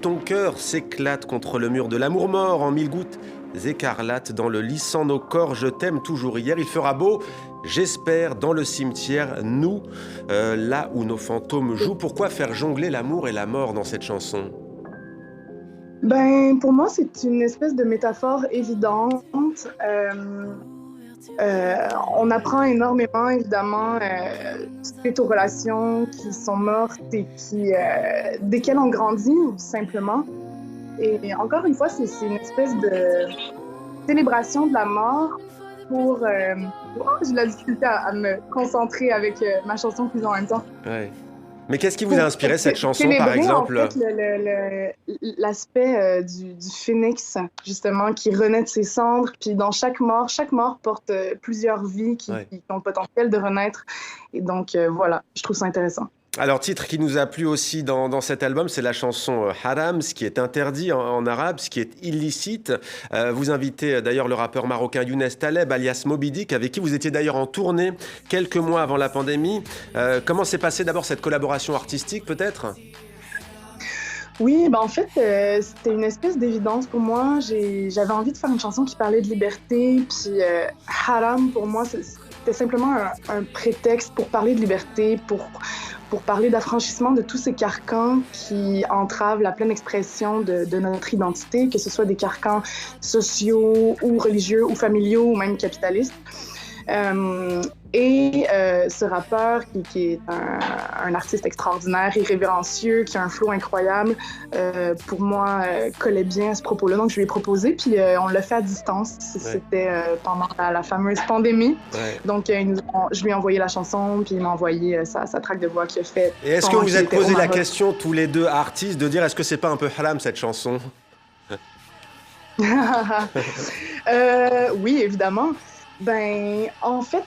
Ton cœur s'éclate contre le mur de l'amour mort en mille gouttes écarlates dans le lit sans nos corps. Je t'aime toujours. Hier, il fera beau. J'espère dans le cimetière, nous, là où nos fantômes jouent. Pourquoi faire jongler l'amour et la mort dans cette chanson? Ben, pour moi, c'est une espèce de métaphore évidente. Euh, on apprend énormément, évidemment, suite aux relations qui sont mortes et desquelles on grandit, tout simplement. Et encore une fois, c'est une espèce de célébration de la mort j'ai de la difficulté à me concentrer avec ma chanson plus en même temps. Ouais. Mais qu'est-ce qui vous a inspiré cette chanson, par Célébrer en exemple? fait l'aspect du phénix, justement, qui renaît de ses cendres. Puis dans chaque mort porte plusieurs vies Ouais. qui ont le potentiel de renaître. Et donc voilà, je trouve ça intéressant. Alors, titre qui nous a plu aussi dans cet album, c'est la chanson Haram, ce qui est interdit en arabe, ce qui est illicite. Vous invitez d'ailleurs le rappeur marocain Younes Taleb, alias Moby Dick, avec qui vous étiez d'ailleurs en tournée quelques mois avant la pandémie. Comment s'est passée d'abord cette collaboration artistique, peut-être? Oui, ben en fait, c'était une espèce d'évidence pour moi. J'avais envie de faire une chanson qui parlait de liberté, puis Haram, pour moi, c'était simplement un prétexte pour parler de liberté, pour parler d'affranchissement de tous ces carcans qui entravent la pleine expression de notre identité, que ce soit des carcans sociaux ou religieux ou familiaux ou même capitalistes. Ce rappeur qui est un artiste extraordinaire, irrévérencieux, qui a un flow incroyable, pour moi, collait bien à ce propos-là. Donc, je lui ai proposé, puis on l'a fait à distance. Ouais. C'était pendant la fameuse pandémie. Ouais. Donc, je lui ai envoyé la chanson, puis il m'a envoyé sa track de voix qu'il a faite Et est-ce que pendant vous qu'il êtes était au posé la Maroc. question, tous les deux artistes, de dire est-ce que c'est pas un peu haram cette chanson? Oui, évidemment. Ben, en fait,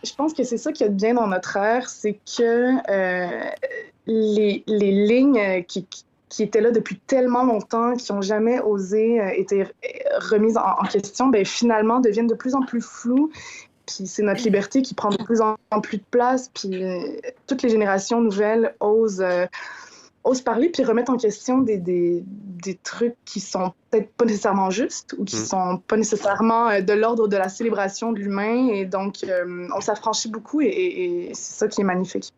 je pense que c'est ça qu'il y a de bien dans notre ère, c'est que les lignes qui étaient là depuis tellement longtemps, qui n'ont jamais osé être remises en question, ben, finalement deviennent de plus en plus floues. Puis c'est notre liberté qui prend de plus en plus de place. Puis toutes les générations nouvelles osent parler puis remettre en question des trucs qui sont peut-être pas nécessairement justes ou qui Mm. sont pas nécessairement de l'ordre de la célébration de l'humain. Et donc, on s'affranchit beaucoup et c'est ça qui est magnifique.